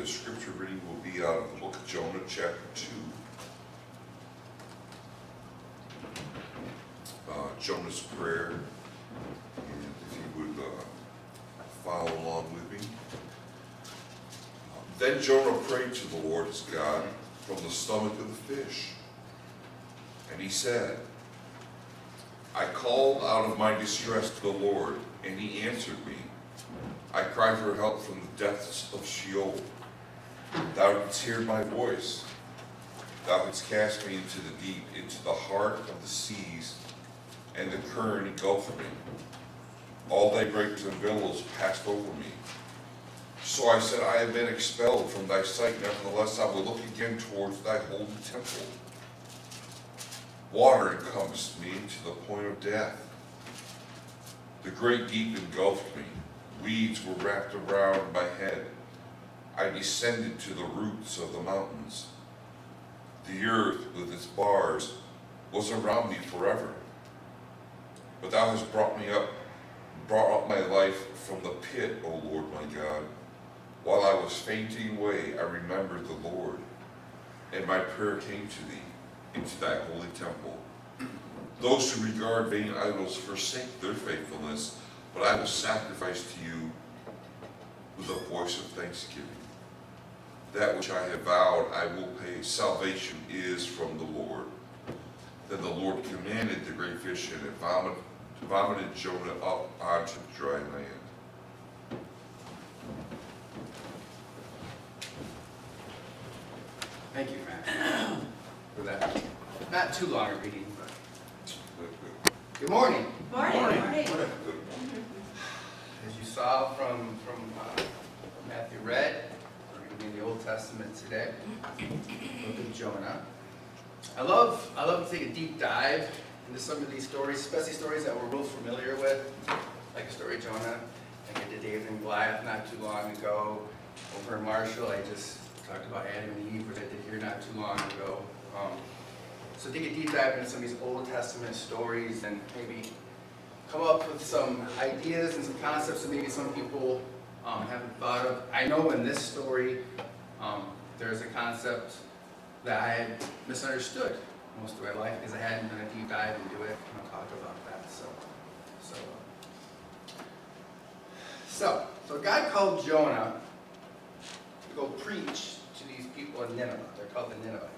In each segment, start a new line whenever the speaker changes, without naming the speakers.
The scripture reading will be out of the Book of Jonah, chapter 2. Jonah's prayer, and if you would follow along with me. Then Jonah prayed to the Lord his God from the stomach of the fish. And he said, I called out of my distress to the Lord, and he answered me. I cried for help from the depths of Sheol. Thou didst hear my voice. Thou didst cast me into the deep, into the heart of the seas, and the current engulfed me. All thy breakers and billows passed over me. So I said, I have been expelled from thy sight, nevertheless I will look again towards thy holy temple. Water encompassed me to the point of death. The great deep engulfed me. Weeds were wrapped around my head. I descended to the roots of the mountains. The earth with its bars was around me forever. But thou hast brought up my life from the pit, O Lord my God. While I was fainting away, I remembered the Lord, and my prayer came to thee into thy holy temple. Those who regard vain idols forsake their faithfulness, but I will sacrifice to you with a voice of thanksgiving. That which I have vowed I will pay. Salvation is from the Lord. Then the Lord commanded the great fish, and it vomited Jonah up onto dry land.
Thank you, Matt, for that. Not too long a reading, but good morning.
Morning. Morning.
As you saw from Matthew read, we're going to be in the Old Testament today, Book of Jonah. I love to take a deep dive into some of these stories, especially stories that we're real familiar with, like the story of Jonah. I did David and Goliath not too long ago. Over in Marshall, I just talked about Adam and Eve, which I did here not too long ago. So take a deep dive into some of these Old Testament stories and maybe come up with some ideas and some concepts that maybe some people haven't thought of. I know in this story, there's a concept that I had misunderstood most of my life because I hadn't done a deep dive into it, and I'll talk about that. So God called Jonah to go preach to these people in Nineveh. They're called the Ninevites.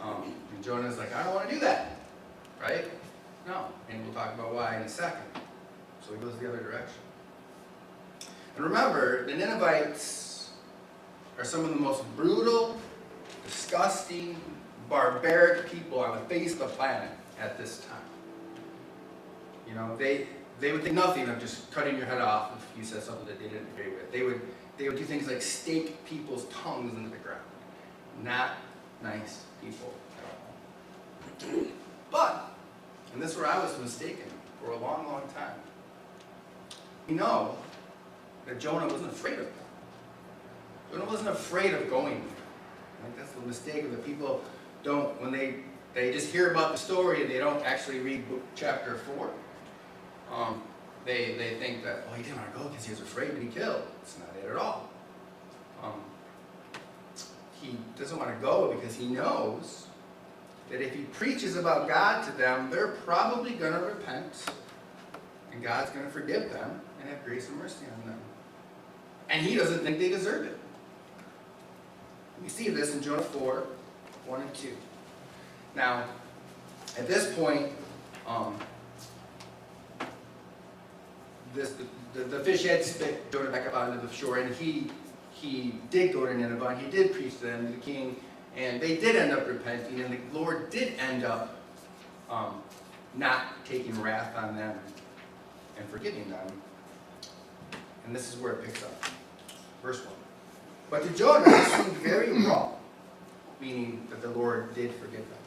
And Jonah's like, I don't want to do that, right? No, and we'll talk about why in a second. So he goes the other direction. And remember, the Ninevites are some of the most brutal, disgusting, barbaric people on the face of the planet at this time. You know, they would think nothing of just cutting your head off if you said something that they didn't agree with. They would do things like stake people's tongues into the ground. Not nice people at all. But, and this is where I was mistaken for a long, long time. We know that Jonah wasn't afraid of them. Jonah wasn't afraid of going there. I think that's the mistake of the people don't, when they just hear about the story and they don't actually read chapter 4. They think that, well, he didn't want to go because he was afraid to be killed. It's not it at all. He doesn't want to go because he knows that if he preaches about God to them, they're probably going to repent, and God's going to forgive them and have grace and mercy on them. And he doesn't think they deserve it. We see this in Jonah 4, 1 and 2. Now, at this point, the fish had spit Jonah back up onto the shore, and he did go to Nineveh, and he did preach to them, to the king, and they did end up repenting, and the Lord did end up not taking wrath on them and forgiving them. And this is where it picks up. Verse 1. But to Jonah it seemed very wrong, meaning that the Lord did forgive them.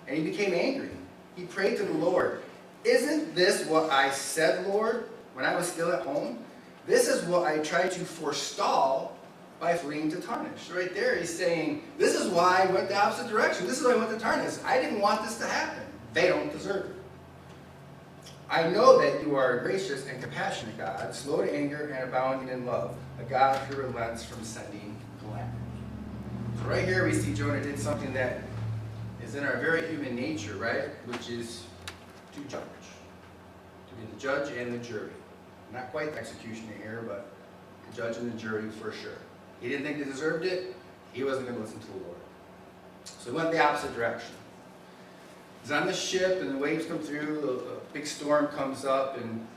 And he became angry. He prayed to the Lord, "Isn't this what I said, Lord, when I was still at home? This is what I tried to forestall by fleeing to Tarshish." So right there he's saying, this is why I went the opposite direction. This is why I went to Tarshish. I didn't want this to happen. They don't deserve it. I know that you are a gracious and compassionate God, slow to anger and abounding in love, a God who relents from sending calamity. So right here we see Jonah did something that is in our very human nature, right? Which is to judge. To be the judge and the jury. Not quite the executioner here, but the judge and the jury for sure. He didn't think they deserved it. He wasn't going to listen to the Lord. So he went the opposite direction. He's on the ship and the waves come through, a big storm comes up, and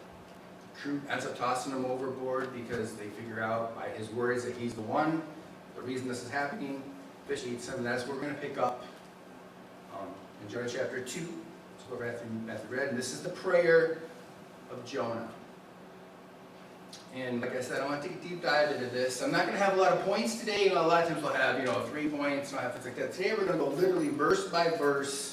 the crew ends up tossing him overboard because they figure out by his words that he's the one, the reason this is happening. Fish eats him, and that's where we're going to pick up in Jonah chapter 2. So go Matthew read, and this is the prayer of Jonah. And like I said, I want to take a deep dive into this. I'm not going to have a lot of points today. A lot of times we'll have 3 points, and I'll have things like that. Today we're going to go literally verse by verse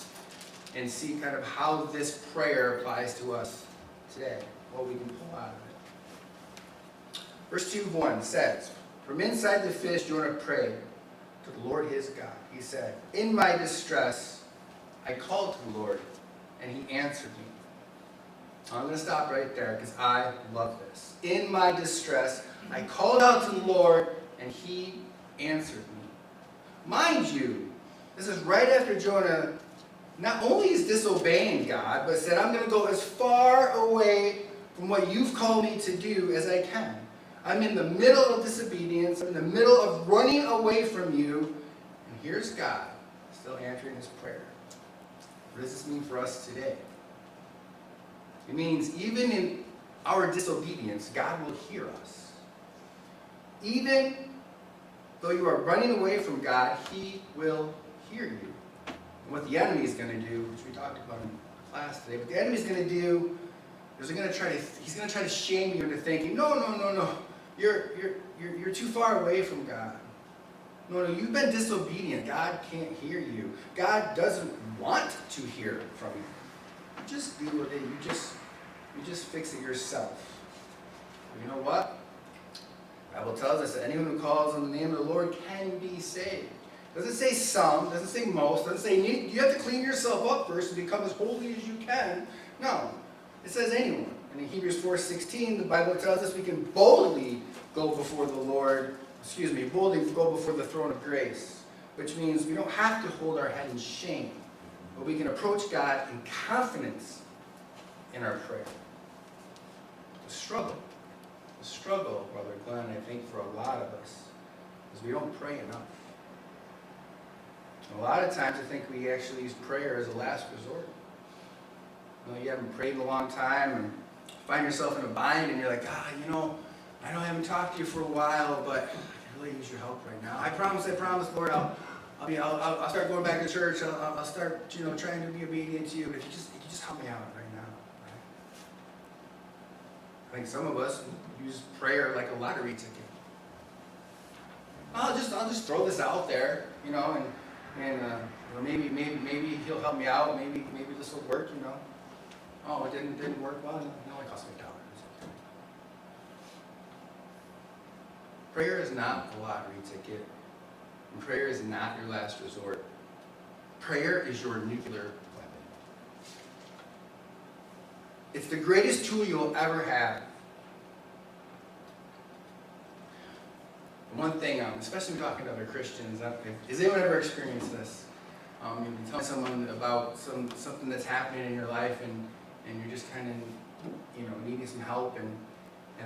and see kind of how this prayer applies to us today, what we can pull out of it. Verse 2:1 says, "From inside the fish Jonah prayed to the Lord his God. He said, 'In my distress I called to the Lord, and he answered me.'" I'm going to stop right there because I love this. "In my distress I called out to the Lord, and he answered me." Mind you, this is right after Jonah not only is disobeying God, but said, "I'm going to go as far away from what you've called me to do as I can. I'm in the middle of disobedience. I'm in the middle of running away from you." And here's God still answering his prayer. What does this mean for us today? It means even in our disobedience, God will hear us. Even though you are running away from God, he will hear you. And what the enemy is going to do, which we talked about in class today, what the enemy is going to do is he's going to try to shame you into thinking, no, you're too far away from God. No, you've been disobedient. God can't hear you. God doesn't want to hear from you. You just deal with it. You just fix it yourself. But you know what? The Bible tells us that anyone who calls on the name of the Lord can be saved. It doesn't say some, doesn't say most, doesn't say you have to clean yourself up first and become as holy as you can. No, it says anyone. And in Hebrews 4:16, the Bible tells us we can boldly go before the Lord, boldly go before the throne of grace, which means we don't have to hold our head in shame, but we can approach God in confidence in our prayer. The struggle, Brother Glenn, I think for a lot of us, is we don't pray enough. A lot of times I think we actually use prayer as a last resort. You haven't prayed in a long time and find yourself in a bind and you're like, I know I haven't talked to you for a while, but I can really use your help right now. I promise, Lord, I'll start going back to church. I'll start, trying to be obedient to you. But if you just help me out right now, right? I think some of us use prayer like a lottery ticket. I'll just throw this out there, and maybe he'll help me out. Maybe this will work, Oh, it didn't work. Well, it only cost me $1. Prayer is not a lottery ticket. And prayer is not your last resort. Prayer is your nuclear weapon. It's the greatest tool you'll ever have. One thing, especially talking to other Christians, has anyone ever experienced this? You've been telling someone about something that's happening in your life, and you're just kind of, needing some help, and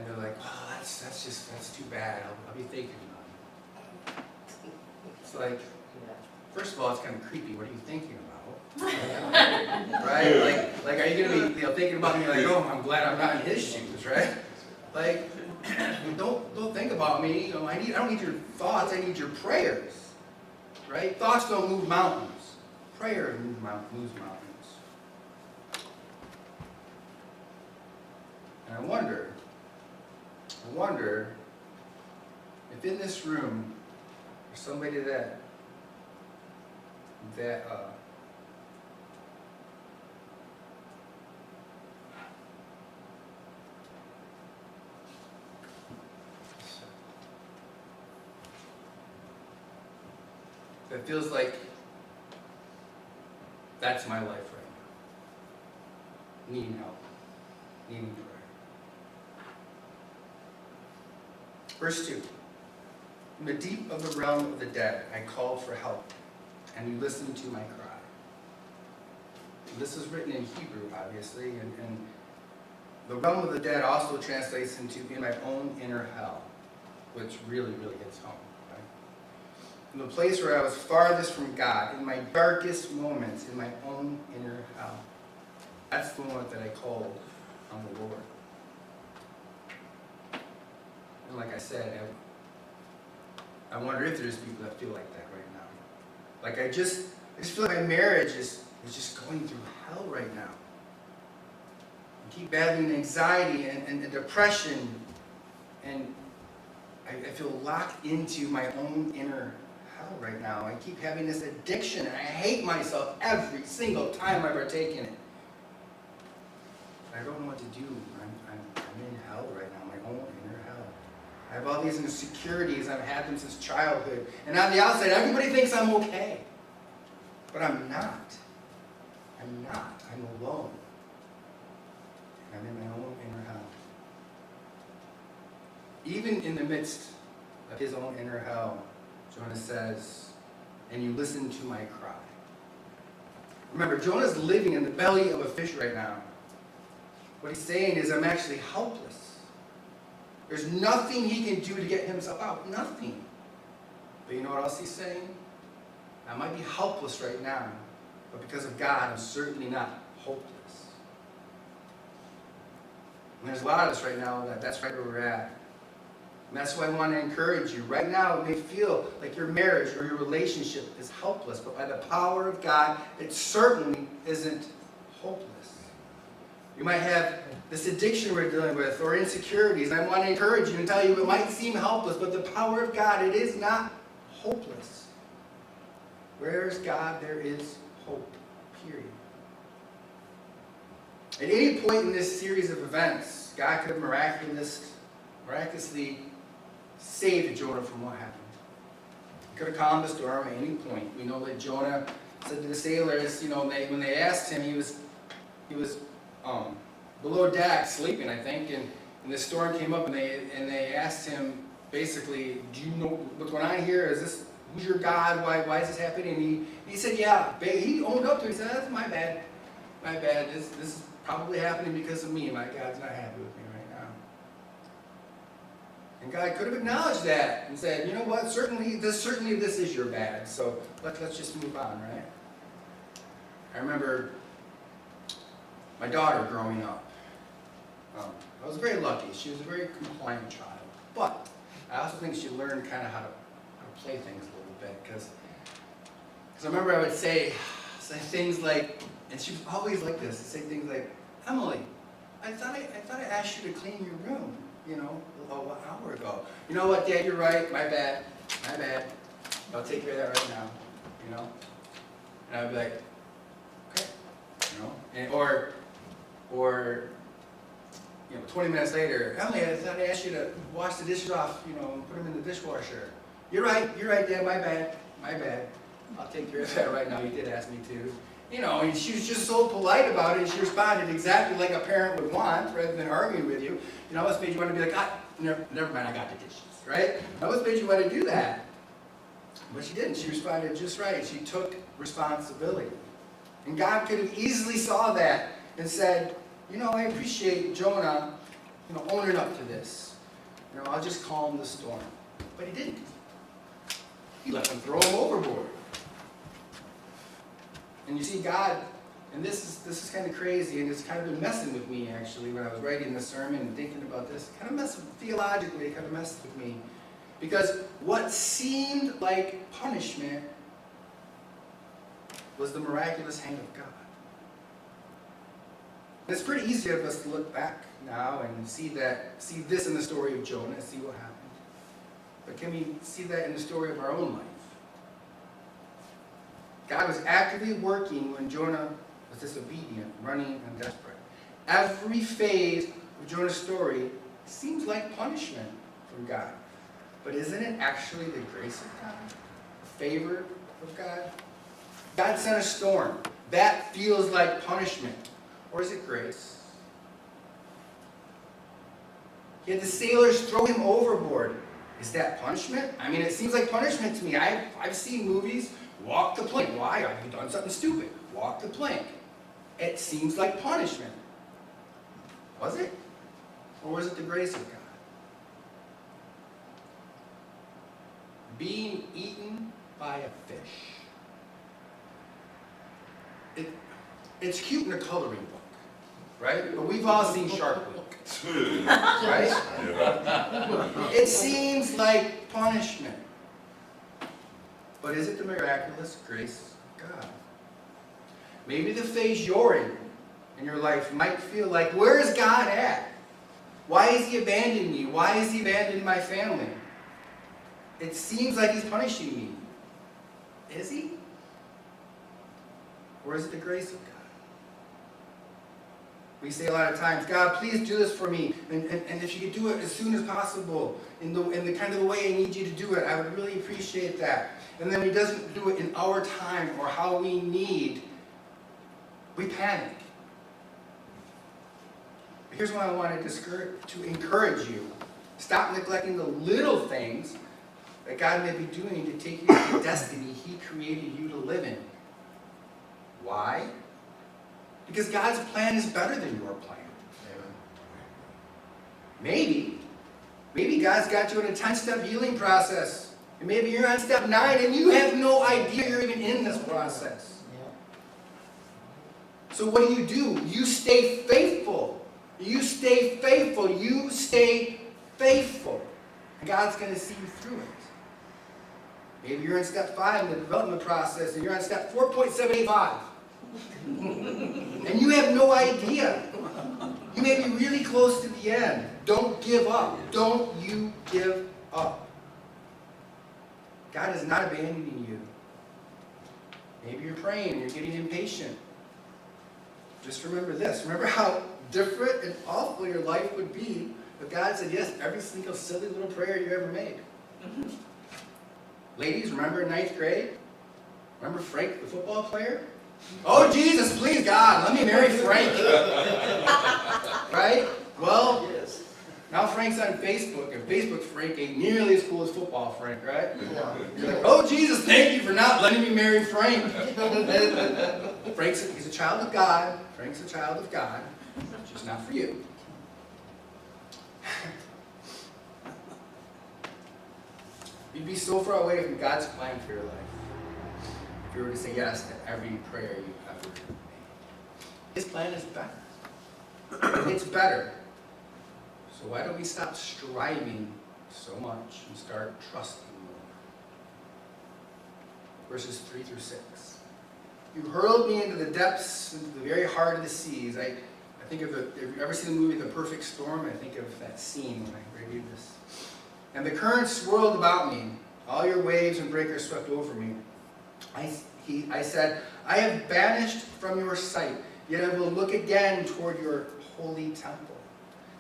they're like, "Oh, that's too bad. I'll be thinking about it." It's like, first of all, it's kind of creepy. What are you thinking about? Right? Like, are you gonna be, thinking about me like, "Oh, I'm glad I'm not in his shoes," right? Like, don't think about me. I don't need your thoughts. I need your prayers, right? Thoughts don't move mountains. Prayer moves mountains. And I wonder if in this room there's somebody that feels like that's my life right now. Needing help. needing prayer. Verse 2. In the deep of the realm of the dead, I called for help, and you listened to my cry. This is written in Hebrew, obviously, and the realm of the dead also translates into in my own inner hell, which really, really hits home. Right? In the place where I was farthest from God, in my darkest moments, in my own inner hell. That's the moment that I called on the Lord. And like I said, I wonder if there's people that feel like that right now. Like I just feel like my marriage is just going through hell right now. I keep battling anxiety and depression, and I feel locked into my own inner hell right now. I keep having this addiction, and I hate myself every single time I partake in it. I don't know what to do. I'm in hell right now, my own inner hell. I have all these insecurities. I've had them since childhood. And on the outside, everybody thinks I'm okay. But I'm not. I'm not. I'm alone. I'm in my own inner hell. Even in the midst of his own inner hell, Jonah says, and you listen to my cry. Remember, Jonah's living in the belly of a fish right now. What he's saying is, I'm actually helpless. There's nothing he can do to get himself out. Nothing. But you know what else he's saying? I might be helpless right now, but because of God, I'm certainly not hopeless. And there's a lot of us right now that's right where we're at. And that's why I want to encourage you. Right now, it may feel like your marriage or your relationship is helpless, but by the power of God, it certainly isn't hopeless. You might have this addiction we're dealing with, or insecurities, and I want to encourage you and tell you it might seem helpless, but the power of God, it is not hopeless. Where is God, there is hope, period. At any point in this series of events, God could have miraculously saved Jonah from what happened. He could have calmed the storm at any point. We know that Jonah said to the sailors, when they asked him, he was below deck sleeping, I think, and the storm came up, and they asked him basically, do you know what's going on here? Who's your God? Why is this happening? And he said, yeah. He owned up to it. He said, that's my bad. My bad. This is probably happening because of me. My God's not happy with me right now. And God could have acknowledged that and said, you know what? Certainly this is your bad. So let's just move on, right? I remember my daughter growing up. I was very lucky. She was a very compliant child. But I also think she learned kind of how to play things a little bit. Because I remember I would say things like, and she was always like this, say things like, Emily, I thought I asked you to clean your room, an hour ago. You know what, Dad, you're right. My bad. I'll take care of that right now, And I'd be like, okay, And, or 20 minutes later, Emily, I thought I asked you to wash the dishes off, and put them in the dishwasher. You're right, Dad, my bad. I'll take care of that right now. You did ask me to. And she was just so polite about it, and she responded exactly like a parent would want, rather than arguing with you. What's made you want to be like, never mind, I got the dishes, right? What's made you want to do that? But she didn't. She responded just right. She took responsibility. And God could have easily saw that and said, I appreciate Jonah, owning up to this. I'll just calm the storm. But he didn't. He let them throw him overboard. And you see, God, and this is kind of crazy, and it's kind of been messing with me, actually, when I was writing this sermon and thinking about this. Theologically, it kind of messed with me. Because what seemed like punishment was the miraculous hand of God. And it's pretty easy for us to look back now and see this in the story of Jonah, see what happened. But can we see that in the story of our own life? God was actively working when Jonah was disobedient, running, and desperate. Every phase of Jonah's story seems like punishment from God. But isn't it actually the grace of God? The favor of God? God sent a storm. That feels like punishment. Or is it grace? He had the sailors throw him overboard. Is that punishment? I mean, it seems like punishment to me. I've seen movies, walk the plank. Why? I've done something stupid. Walk the plank. It seems like punishment. Was it? Or was it the grace of God? Being eaten by a fish. It's cute in a coloring book, right? But we've all seen Shark Week, right?
Yeah.
It seems like punishment. But is it the miraculous grace of God? Maybe the phase you're in your life might feel like, where is God at? Why has He abandoned me? Why has He abandoned my family? It seems like He's punishing me. Is He? Or is it the grace of God? We say a lot of times, God, please do this for me. And if you could do it as soon as possible, in the kind of the way I need you to do it, I would really appreciate that. And then He doesn't do it in our time or how we need, we panic. Here's what I want to encourage you. Stop neglecting the little things that God may be doing to take you to the destiny He created you to live in. Why? Because God's plan is better than your plan. Maybe God's got you in a 10-step healing process. And maybe you're on step 9 and you have no idea you're even in this process. So what do? You stay faithful. You stay faithful. You stay faithful. And God's going to see you through it. Maybe you're in step 5 in the development process and you're on step 4.785. And you have no idea. You may be really close to the end. Don't give up. Don't you give up. God is not abandoning you. Maybe you're praying and you're getting impatient. Just remember this. Remember how different and awful your life would be if God said yes to every single silly little prayer you ever made. Ladies, remember in 9th grade? Remember Frank, the football player? Oh, Jesus, please, God, let me marry Frank. Right? Well, now Frank's on Facebook, and Facebook Frank ain't nearly as cool as football Frank, right? You're like, oh, Jesus, thank you for not letting me marry Frank. He's a child of God. Frank's a child of God. Just not for you. You'd be so far away from God's plan for your life if you were to say yes to every prayer you ever made. His plan is better. It's better. So why don't we stop striving so much and start trusting more? Verses 3 through 6. You hurled me into the depths, into the very heart of the seas. I think of if you've ever seen the movie The Perfect Storm, I think of that scene when I read this. And the currents swirled about me. All your waves and breakers swept over me. I said, I have banished from your sight, yet I will look again toward your holy temple.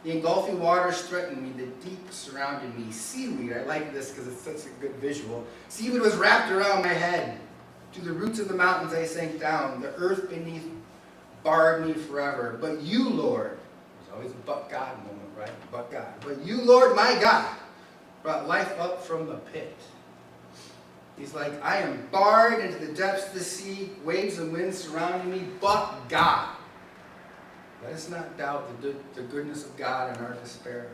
The engulfing waters threatened me, the deep surrounded me. Seaweed, I like this because it's such a good visual. Seaweed was wrapped around my head. To the roots of the mountains I sank down. The earth beneath barred me forever. But you, Lord, there's always a but God moment, right? But God. But you, Lord, my God, brought life up from the pit. He's like, I am barred into the depths of the sea, waves and winds surrounding me, but God. Let us not doubt the goodness of God in our despair.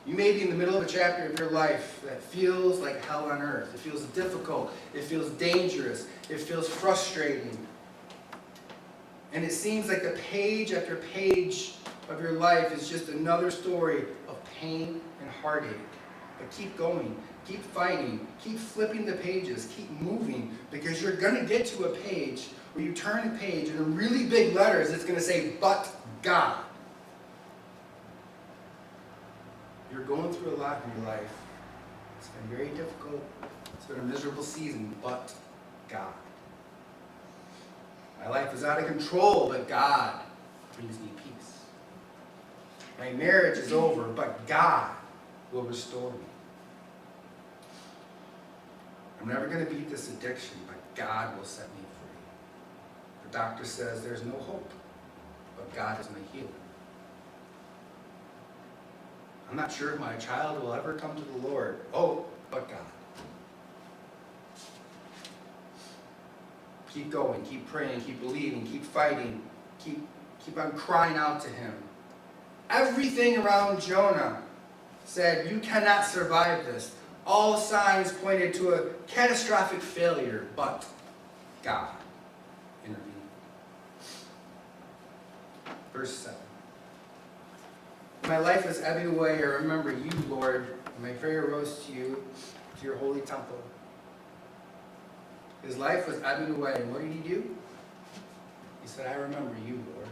You may be in the middle of a chapter of your life that feels like hell on earth. It feels difficult. It feels dangerous. It feels frustrating. And it seems like the page after page of your life is just another story of pain and heartache. But keep going. Keep fighting. Keep flipping the pages. Keep moving. Because you're going to get to a page where you turn a page and in really big letters it's going to say, but God. You're going through a lot in your life. It's been very difficult. It's been a miserable season, but God. My life is out of control, but God brings me peace. My marriage is over, but God will restore me. I'm never going to beat this addiction, but God will set me free. The doctor says there's no hope, but God is my healer. I'm not sure if my child will ever come to the Lord. Oh, but God. Keep going, keep praying, keep believing, keep fighting, keep on crying out to him. Everything around Jonah said, you cannot survive this. All signs pointed to a catastrophic failure, but God intervened. Verse 7. When my life was ebbing away, I remember you, Lord, and my prayer rose to you, to your holy temple. His life was ebbing away, and what did he do? He said, I remember you, Lord.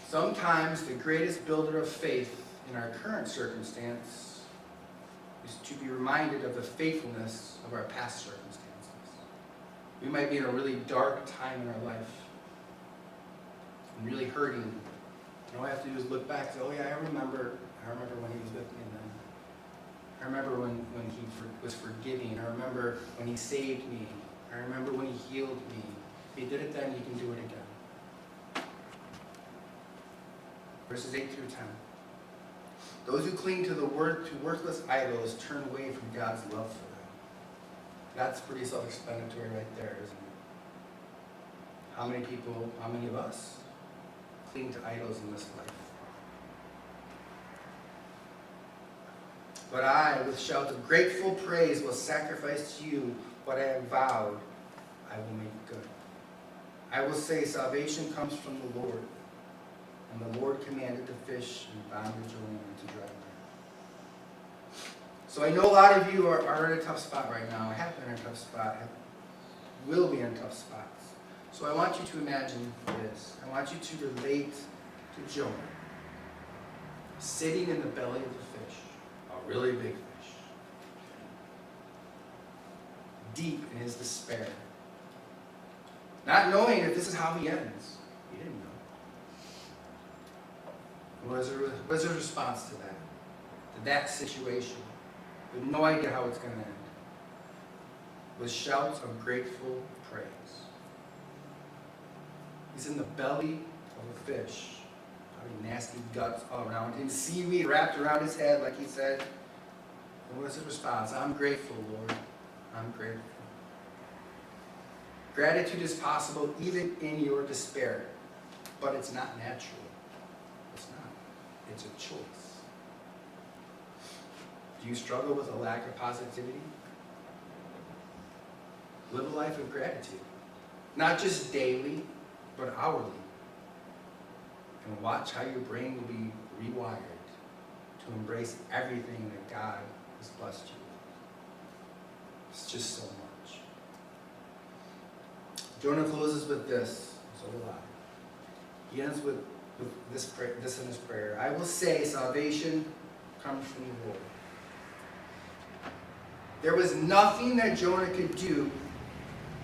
Sometimes the greatest builder of faith in our current circumstance is to be reminded of the faithfulness of our past circumstances. We might be in a really dark time in our life and really hurting. And all I have to do is look back and say, oh yeah, I remember when he was with me then. I remember when he was forgiving. I remember when he saved me. I remember when he healed me. If he did it then, he can do it again. Verses 8 through 10. Those who cling to worthless idols turn away from God's love for them. That's pretty self-explanatory right there, isn't it? How many people, how many of us cling to idols in this life? But I, with shouts of grateful praise, will sacrifice to you what I have vowed I will make good. I will say, salvation comes from the Lord. And the Lord commanded the fish and bound the Jonah into dry land. So I know a lot of you are in a tough spot right now. I have been in a tough spot. I will be in tough spots. So I want you to imagine this. I want you to relate to Jonah sitting in the belly of the fish, a really big fish, deep in his despair, not knowing if this is how he ends. He didn't know. What was his response to that situation? With no idea how it's going to end. With shouts of grateful praise. He's in the belly of a fish, having nasty guts all around him, seaweed wrapped around his head, like he said. And what's his response? I'm grateful, Lord. I'm grateful. Gratitude is possible even in your despair, but it's not natural. It's not. It's a choice. Do you struggle with a lack of positivity? Live a life of gratitude. Not just daily, but hourly. And watch how your brain will be rewired to embrace everything that God has blessed you with. It's just so much. Jonah closes with this. So will I. He ends with this in his prayer. I will say salvation comes from the Lord. There was nothing that Jonah could do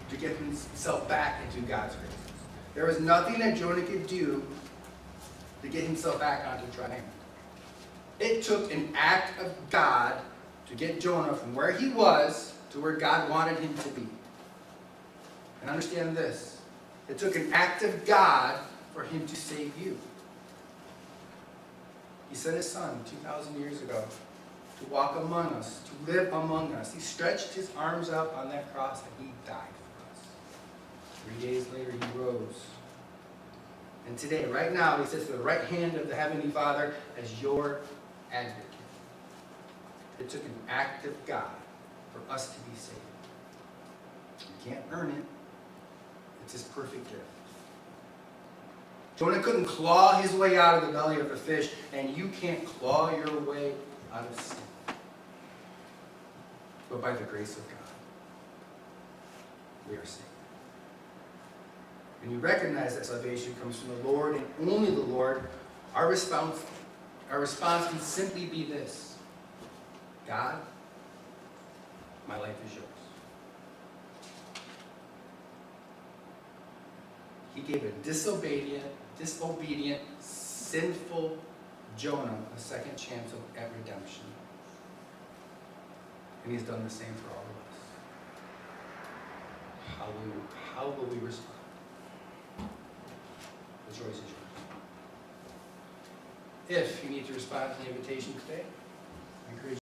to get himself back into God's graces. There was nothing that Jonah could do to get himself back onto dry land. It took an act of God to get Jonah from where he was to where God wanted him to be. And understand this. It took an act of God for him to save you. He sent his son 2,000 years ago to walk among us, to live among us. He stretched his arms up on that cross and he died for us. 3 days later he rose. And today, right now, he sits at the right hand of the Heavenly Father as your advocate. It took an act of God for us to be saved. You can't earn it. It's his perfect gift. Jonah couldn't claw his way out of the belly of the fish, and you can't claw your way out of sin. But by the grace of God, we are saved. When you recognize that salvation comes from the Lord and only the Lord, our response can simply be this: God, my life is yours. He gave a disobedient, sinful Jonah a second chance at redemption. And he's done the same for all of us. How will we respond? The choice is yours.
if you need to respond to the invitation today, I encourage